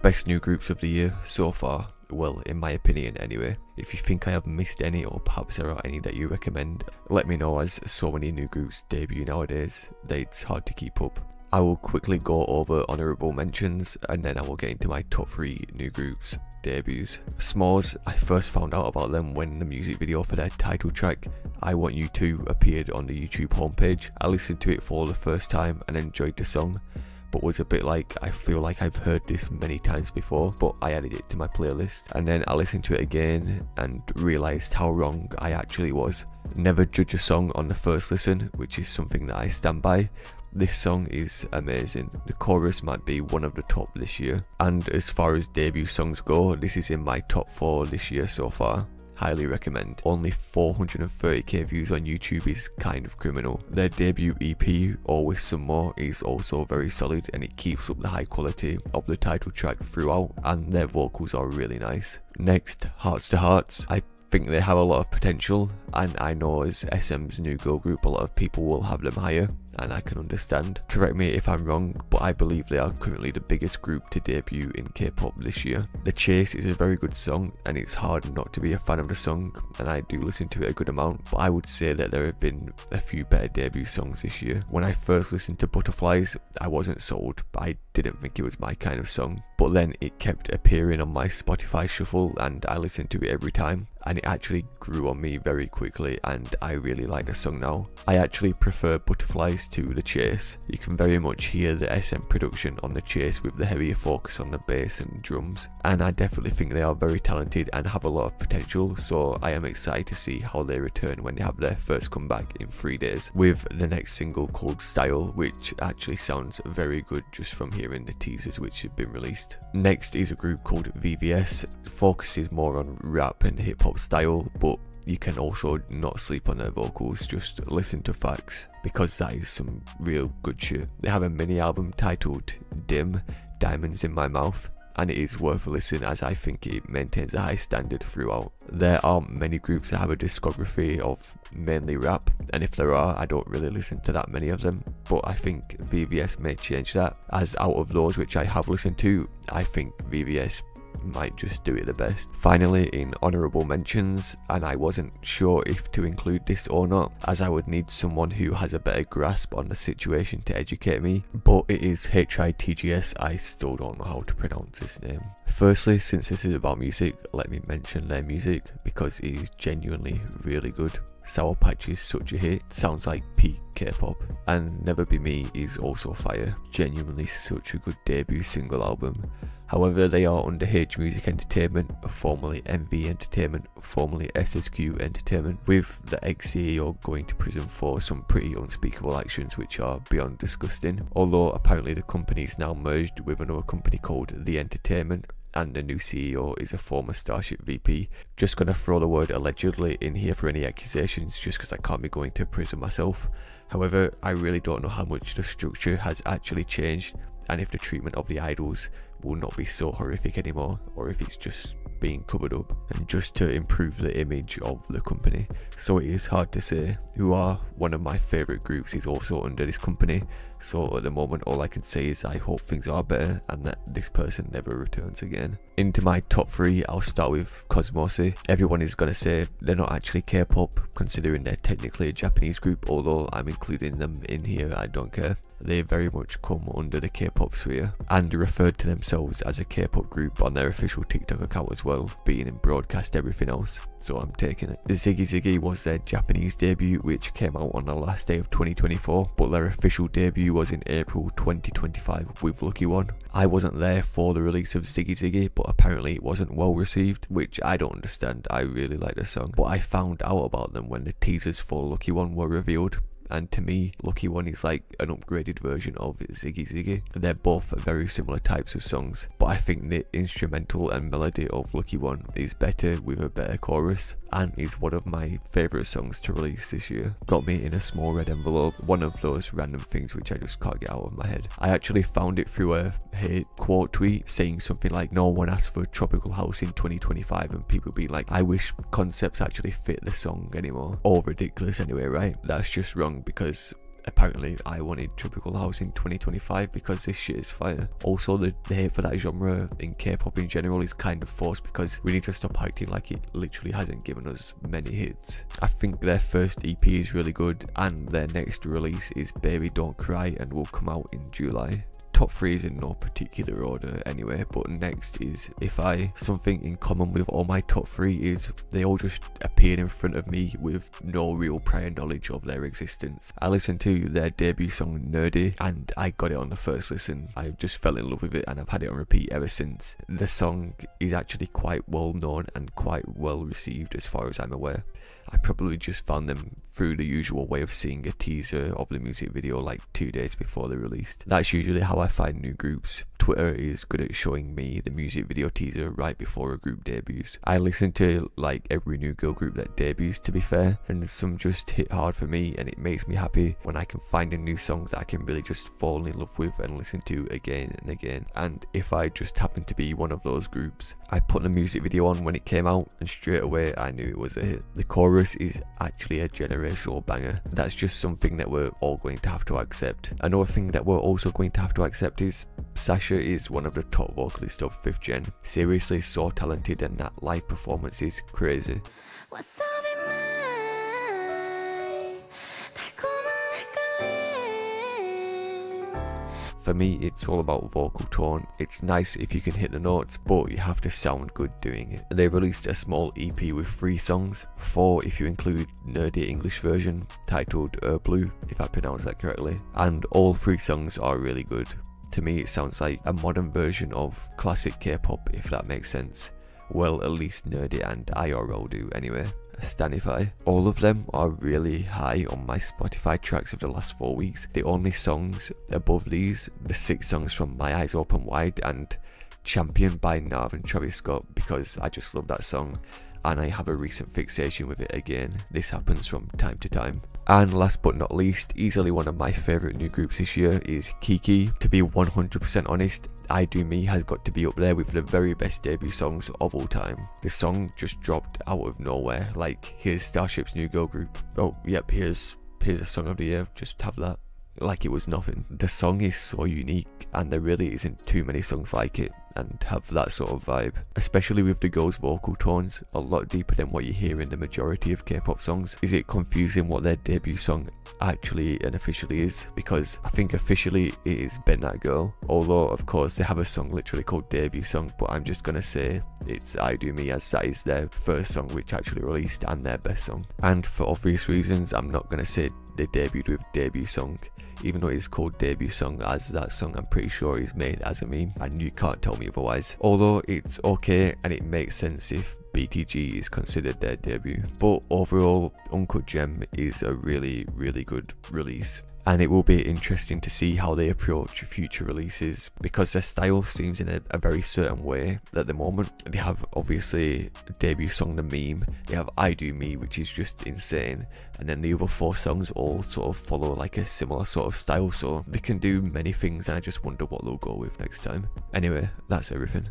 best new groups of the year so far. Well, in my opinion anyway. If you think I have missed any, or perhaps there are any that you recommend, let me know, as so many new groups debut nowadays that it's hard to keep up. I will quickly go over honourable mentions and then I will get into my top 3 new groups debuts. Smorz, I first found out about them when the music video for their title track I Want You To appeared on the YouTube homepage. I listened to it for the first time and enjoyed the song, but was a bit like, I feel like I've heard this many times before, but I added it to my playlist. And then I listened to it again and realised how wrong I actually was. Never judge a song on the first listen, which is something that I stand by. This song is amazing. The chorus might be one of the top this year. And as far as debut songs go, this is in my top 4 this year so far. Highly recommend. Only 430k views on YouTube is kind of criminal. Their debut EP, Always Some More, is also very solid and it keeps up the high quality of the title track throughout, and their vocals are really nice. Next, Hearts to Hearts. I think they have a lot of potential, and I know as SM's new girl group a lot of people will have them higher, and I can understand. Correct me if I'm wrong, but I believe they are currently the biggest group to debut in K-pop this year. The Chase is a very good song, and it's hard not to be a fan of the song, and I do listen to it a good amount, but I would say that there have been a few better debut songs this year. When I first listened to Butterflies, I wasn't sold. I didn't think it was my kind of song, but then it kept appearing on my Spotify shuffle and I listened to it every time, and it actually grew on me very quickly, and I really like the song now. I actually prefer Butterflies to The Chase. You can very much hear the SM production on The Chase with the heavier focus on the bass and drums, and I definitely think they are very talented and have a lot of potential, so I am excited to see how they return when they have their first comeback in 3 days with the next single called Style, which actually sounds very good just from hearing the teasers which have been released. Next is a group called VVS. The focus is more on rap and hip hop style, but you can also not sleep on their vocals, just listen to Facts, because that is some real good shit. They have a mini album titled Dim, Diamonds in My Mouth, and it is worth a listen as I think it maintains a high standard throughout. There aren't many groups that have a discography of mainly rap, and if there are, I don't really listen to that many of them, but I think VVS may change that, as out of those which I have listened to, I think VVS might just do it the best. Finally, in honourable mentions, and I wasn't sure if to include this or not, as I would need someone who has a better grasp on the situation to educate me, but it is hitgs. I still don't know how to pronounce this name. Firstly, since this is about music, let me mention their music because it is genuinely really good. Sour Patch is such a hit, sounds like peak K-pop, and Never Be Me is also fire, genuinely such a good debut single album. However, they are under H Music Entertainment, formerly MV Entertainment, formerly SSQ Entertainment, with the ex-CEO going to prison for some pretty unspeakable actions which are beyond disgusting, although apparently the company is now merged with another company called The Entertainment, and the new CEO is a former Starship VP. Just gonna throw the word allegedly in here for any accusations, just because I can't be going to prison myself. However, I really don't know how much the structure has actually changed, and if the treatment of the idols will not be so horrific anymore, or if it's just being covered up and just to improve the image of the company. So it is hard to say. Who Are, one of my favourite groups, is also under this company, so at the moment all I can say is I hope things are better and that this person never returns again. Into my top 3, I'll start with Cosmosy. Everyone is gonna say they're not actually K-pop, considering they're technically a Japanese group, although I'm including them in here, I don't care. They very much come under the K-pop sphere and referred to themselves as a K-pop group on their official TikTok account as well, being in broadcast everything else, so I'm taking it. Ziggy was their Japanese debut, which came out on the last day of 2024, but their official debut was in April 2025 with Lucky One. I wasn't there for the release of Ziggy, but apparently it wasn't well received, which I don't understand. I really like the song, but I found out about them when the teasers for Lucky One were revealed. And to me, Lucky One is like an upgraded version of Ziggy. They're both very similar types of songs, but I think the instrumental and melody of Lucky One is better with a better chorus, and is one of my favourite songs to release this year. Got me in a small red envelope, one of those random things which I just can't get out of my head. I actually found it through a hate quote tweet saying something like, no one asked for Tropical House in 2025, and people being like, I wish concepts actually fit the song anymore. All ridiculous anyway, right? That's just wrong, because apparently I wanted Tropical House in 2025 because this shit is fire. Also, the hate for that genre in K-pop in general is kind of forced because we need to stop acting like it literally hasn't given us many hits. I think their first EP is really good, and their next release is Baby Don't Cry and will come out in July. Top 3 is in no particular order anyway, but next is ifeye. Something in common with all my top 3 is they all just appeared in front of me with no real prior knowledge of their existence. I listened to their debut song Nerdy and I got it on the first listen. I just fell in love with it and I've had it on repeat ever since. The song is actually quite well known and quite well received as far as I'm aware. I probably just found them through the usual way of seeing a teaser of the music video like 2 days before they're released. That's usually how I find new groups. Twitter is good at showing me the music video teaser right before a group debuts. I listen to like every new girl group that debuts, to be fair, and some just hit hard for me, and it makes me happy when I can find a new song that I can really just fall in love with and listen to again and again. And ifeye just happened to be one of those groups. I put the music video on when it came out and straight away I knew it was a hit. The chorus is actually a generational banger. That's just something that we're all going to have to accept. Another thing that we're also going to have to accept is Sasha is one of the top vocalists of 5th gen. Seriously so talented, and that live performance is crazy. For me, it's all about vocal tone. It's nice if you can hit the notes, but you have to sound good doing it. They released a small EP with 3 songs, 4 if you include Nerdy English version, titled Blue, if I pronounce that correctly, and all 3 songs are really good. To me, it sounds like a modern version of classic K-pop, if that makes sense. Well, at least Nerdy and IRL do anyway. Stanify. All of them are really high on my Spotify tracks of the last 4 weeks. The only songs above these, the 6 songs from My Eyes Open Wide and Champion by Nav and Travis Scott, because I just love that song and I have a recent fixation with it again. This happens from time to time. And last but not least, easily one of my favourite new groups this year is KiiiKiii. To be 100% honest, I Do Me has got to be up there with the very best debut songs of all time. This song just dropped out of nowhere, like here's Starship's new girl group. Oh yep, here's a song of the year, just have that. Like it was nothing. The song is so unique and there really isn't too many songs like it and have that sort of vibe, especially with the girls' vocal tones a lot deeper than what you hear in the majority of K-pop songs. Is it confusing what their debut song actually and officially is? Because I think officially it is Ben That Girl, although of course they have a song literally called Debut Song, but I'm just gonna say it's I Do Me, as that is their first song which actually released and their best song. And for obvious reasons I'm not gonna say they debuted with Debut Song, even though it's called Debut Song, as that song I'm pretty sure is made as a meme and you can't tell me otherwise. Although it's okay and it makes sense if BTG is considered their debut, but overall Uncut Gem is a really good release. And it will be interesting to see how they approach future releases, because their style seems in a very certain way at the moment. They have obviously debut song The Meme, they have I Do Me, which is just insane, and then the other 4 songs all sort of follow like a similar sort of style, so they can do many things and I just wonder what they'll go with next time. Anyway, that's everything.